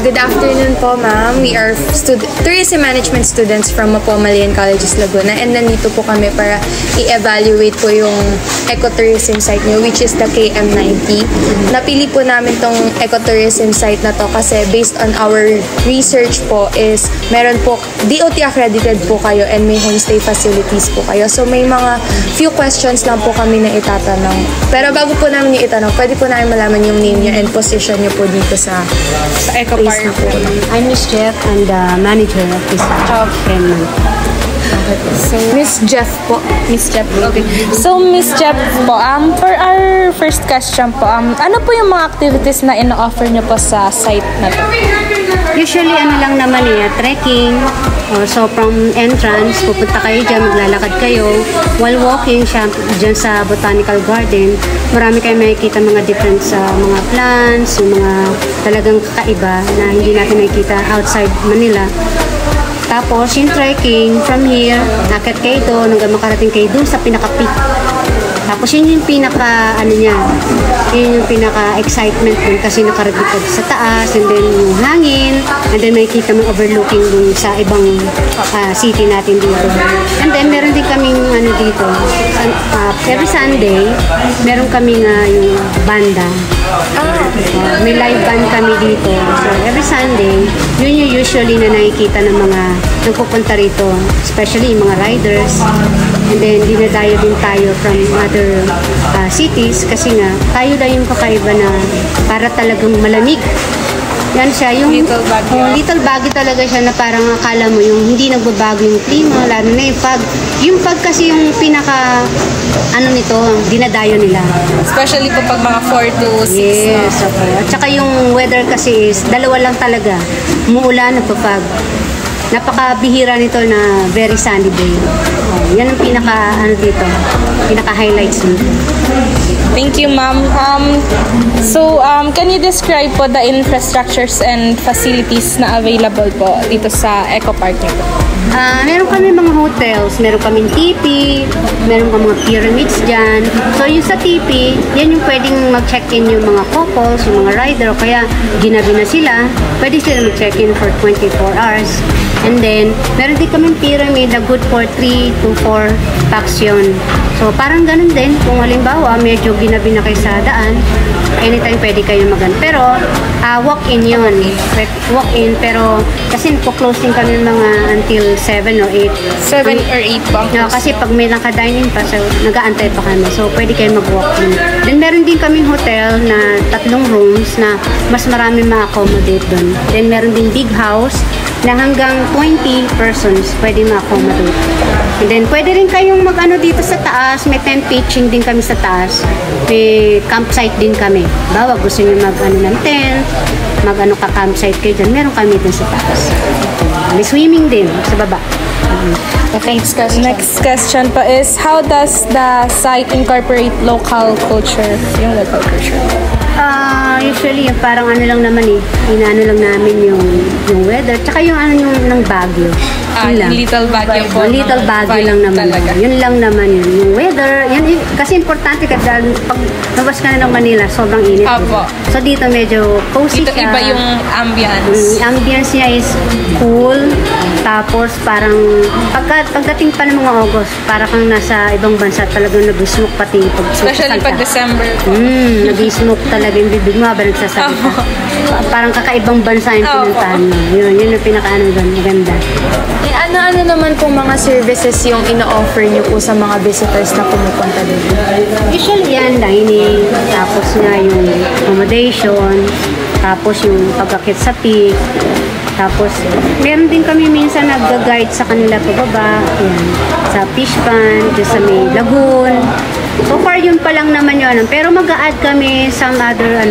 Good afternoon po, ma'am. We are tourism management students from Mapomalian Colleges, Laguna, and nandito po kami para i-evaluate po yung ecotourism site nyo, which is the KM90. Napili po namin tong ecotourism site na to kasi based on our research po is meron po DOT accredited po kayo and may homestay facilities po kayo. So may mga few questions lang po kami na itatanong. Pero bago po namin yung itanong, pwede po namin malaman yung name nyo and position nyo po dito sa Eco Park. I'm Miss Jeff and the manager of this Fremont. So, Miss Jeff po. Miss Jeff. Okay. So, Miss Jeff po, for our first question po, ano po yung mga activities na ino-offer niyo po sa site na to? Usually, ano lang naman trekking. So, from entrance, pupunta kayo dyan, maglalakad kayo. While walking siya dyan sa Botanical Garden, marami kayo makikita mga different sa mga plants, yung mga talagang kakaiba na hindi natin makikita outside Manila. Tapos, yung trekking, from here, akit kayo doon, hanggang makarating kayo doon sa pinaka-peak. Tapos, yun yung yun yung pinaka-excitement dun kasi nakaradikad sa taas, and then yung hangin, and then makikita mo overlooking dun sa ibang city natin dito. And then, meron din kaming dito, every Sunday, meron kaming yung banda. May live band kami dito. So, every Sunday, yun yung usually na nakikita ng mga nagpupunta rito, especially yung mga riders. And then, dinadayo din tayo from other cities kasi nga, tayo lang yung kakaiba na para talagang malamig. Yan siya, yung little baggy talaga siya na parang akala mo yung hindi nagbabago yung klima, lalo na yung pag kasi yung pinaka nito, dinadayo nila. Especially po pag mga 4 to 6. Yes, okay. At saka yung weather kasi is dalawa lang talaga. Umuulan, nagpapag. Napakabihira nito na very sunny day. Yan ang pinaka-highlights nito. Thank you, ma'am. Can you describe po the infrastructures and facilities na available po dito sa Eco Park nito? Meron kami mga hotels, meron kaming tipi, meron kami mga pyramids dyan. So, yung sa tipi, yan yung pwedeng mag-check-in yung mga couples, yung mga rider, o kaya ginabi na sila, pwede sila mag-check-in for 24 hours. And then, meron din kaming pyramid na good for 3 to 4 packs yun. So, parang ganun din. Kung halimbawa, medyo ginabi na kayo sa daan, anytime pwede kayo Pero, walk-in yun. Walk-in, pero kasi po-closing kami mga until 7 or 8. 7 or 8 ba? No, kasi pag may naka-dining pa, so nag-aantay pa kami. So, pwede kayo mag-walk-in. Then, meron din kaming hotel na 3 rooms na mas marami ma-accommodate doon. Then, meron din big house na hanggang 20 persons pwede ma-accommodate. And then, pwede rin kayong dito sa taas. May tent pitching din kami sa taas. May campsite din kami. Bawa, gusto nyo ng tent, ka-campsite kayo dyan. Meron kami din sa taas. May swimming din sa baba. Okay, next question pa is, how does the site incorporate local culture? Yung local culture? Usually, parang lang naman inaano lang namin yung weather, tsaka yung ng Baguio. Little Baguio po. Little Baguio lang naman. Talaga. Yun lang naman yun. Yung weather, kasi importante kasi pag labas ka na ng Manila, sobrang init. Apo. So dito medyo cozy dito siya. Iba yung ambience. Ambience niya is cool. Tapos parang pagdating pa ng mga August, para kang nasa ibang bansa, talagang nag-smoke pati Especially pag December po. Nag-smoke talaga yung bibig mo habang nagsasalita. Parang kakaibang bansa yung pinuntahan mo. Yun yung pinaka-ano doon. Maganda. Ano naman pong mga services yung ino-offer nyo po sa mga visitors na pumupunta dito? Usually yan, dining, tapos nga yung accommodation, tapos yung pagkakit sa peak, tapos meron din kami minsan nag-guide sa kanila pababa, yan, sa fish pond, sa may lagoon, ganun. Pero mag-a-add kami some other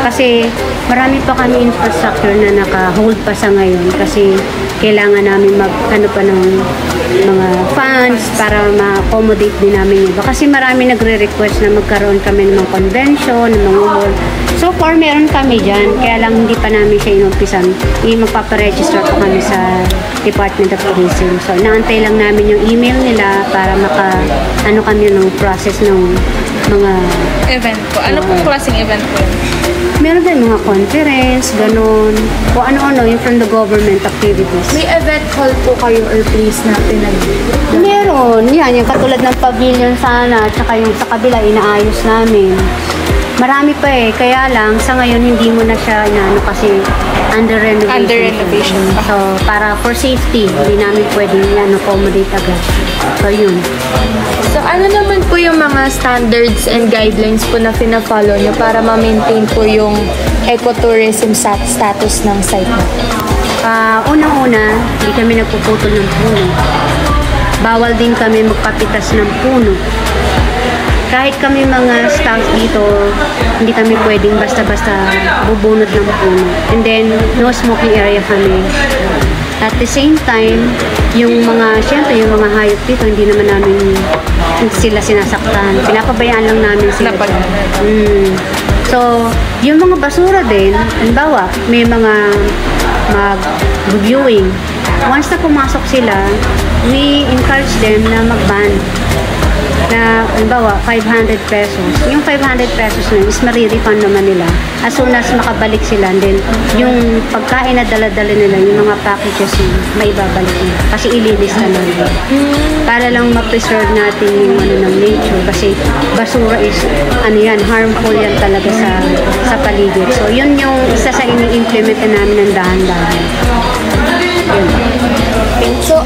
kasi marami pa kami infrastructure na naka-hold pa sa ngayon kasi kailangan namin pa ng mga funds para ma-accommodate din namin iba. Kasi marami nagre-request na magkaroon kami ng mga convention, ng mga hall. So far, meron kami dyan. Kaya lang hindi pa namin siya inumpisan. Magpaparegister pa kami sa Department of Tourism. So, naantay lang namin yung email nila para kami ng process ng mga Event po. Ano pong klaseng event po? meron din mga conference, ganun. O ano-ano, yung from the government activities. May event hall po kayo or place na Meron. Yan, yung katulad ng pavilion sana, tsaka yung sa kabila, inaayos namin. Marami pa kaya lang, sa ngayon, hindi mo na siya kasi under renovation. Under renovation pa. So, para for safety, hindi namin pwedeng accommodate agad. So, yun. So, ano naman po yung mga standards and guidelines po na pina-follow nyo para ma-maintain po yung ecotourism status ng site natin? Unang-una, hindi kami nagpuputol ng puno. Bawal din kami magpapitas ng puno. Kahit kami mga staff dito, hindi kami pwedeng basta-basta bubunot ng puno. And then, no smoking area kami. At the same time, yung mga hayop dito, hindi naman namin sila sinasaktan. Pinapabayaan lang namin sila. So, yung mga basura din, halimbawa, may mga mag-viewing. Once na pumasok sila, we encourage them na mag-ban. Na, halimbawa, 500 pesos. Yung 500 pesos na is marirefund naman nila as soon as makabalik sila. And then, yung pagkain na dala-dala nila, yung mga packages na may babalik nila. Kasi ililista na nila. Para lang ma-preserve natin yung ng nature. Kasi basura is, harmful yan talaga sa paligid. So, yun yung isa sa ini-implement na namin ng dahan-dahan. Yun. So,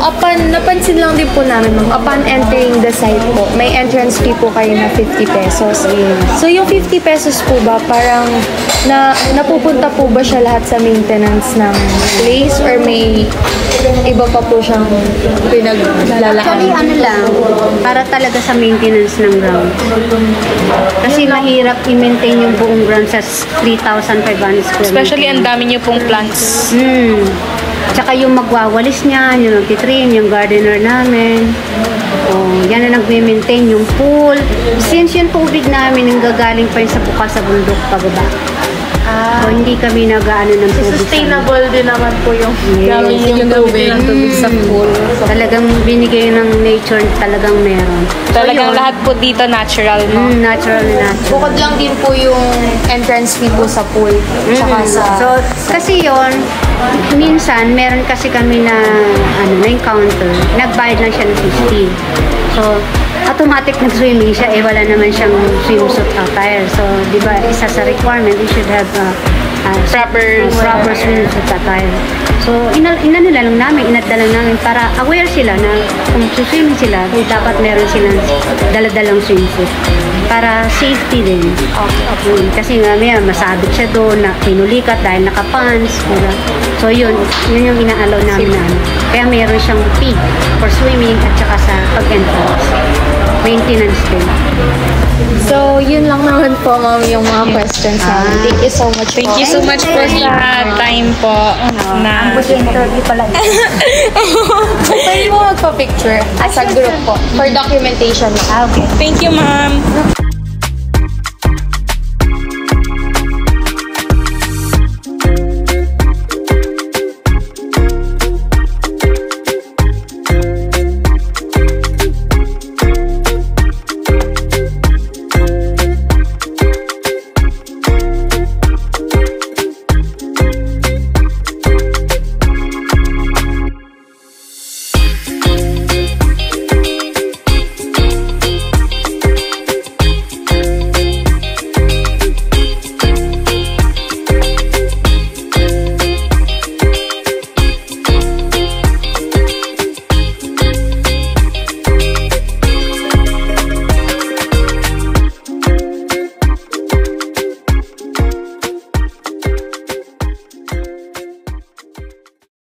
napansin lang din po namin, upon entering the site po, may entrance fee po kayo na 50 pesos. So, yung 50 pesos po ba, parang napupunta po ba siya lahat sa maintenance ng place or may iba pa po siyang pinaglalaan? Actually, lang, para talaga sa maintenance ng ground. Kasi mahirap i-maintain yung buong ground sa 3,500 square meters. Especially, ang dami niyo pong plants. Tsaka yung magwawalis niyan, yung nagtitrim, yung gardener namin. Yan na nagme-maintain yung pool. Since yung tubig namin, yung gagaling pa yun sa bukas sa bundok pababa. So, hindi kami nag-ano ng tubig. Sustainable din naman po yung gamit yung tubig sa pool. Talagang binigay ng nature, talagang meron. Talagang lahat po dito natural, no? Natural na natural. Bukod lang din po yung entrance fee po sa pool. Tsaka sa... So, kasi yon minsan, meron kasi kami na encounter, nagbayad lang siya ng 50. So, automatic nag-swimming siya, wala naman siyang swimsuit attire. So, di ba, isa sa requirement, you should have proper swimsuit attire. So, inadala lang namin para aware sila na kung swimming sila, dapat meron silang daladalang swimsuit. Para safety din. Okay. Kasi nga, masabit siya doon na pinulikat dahil naka-pants. So, yun yung inaalaw namin na. Kaya meron siyang fee for swimming at saka sa pag-entrance. Maintenance din. So, yun lang naman po, ma'am, yung mga questions namin. Thank you so much Thank you so much for sa time po. Interview pala. Pwede mo magpa-picture as a group po for documentation. Okay. Thank you, ma'am.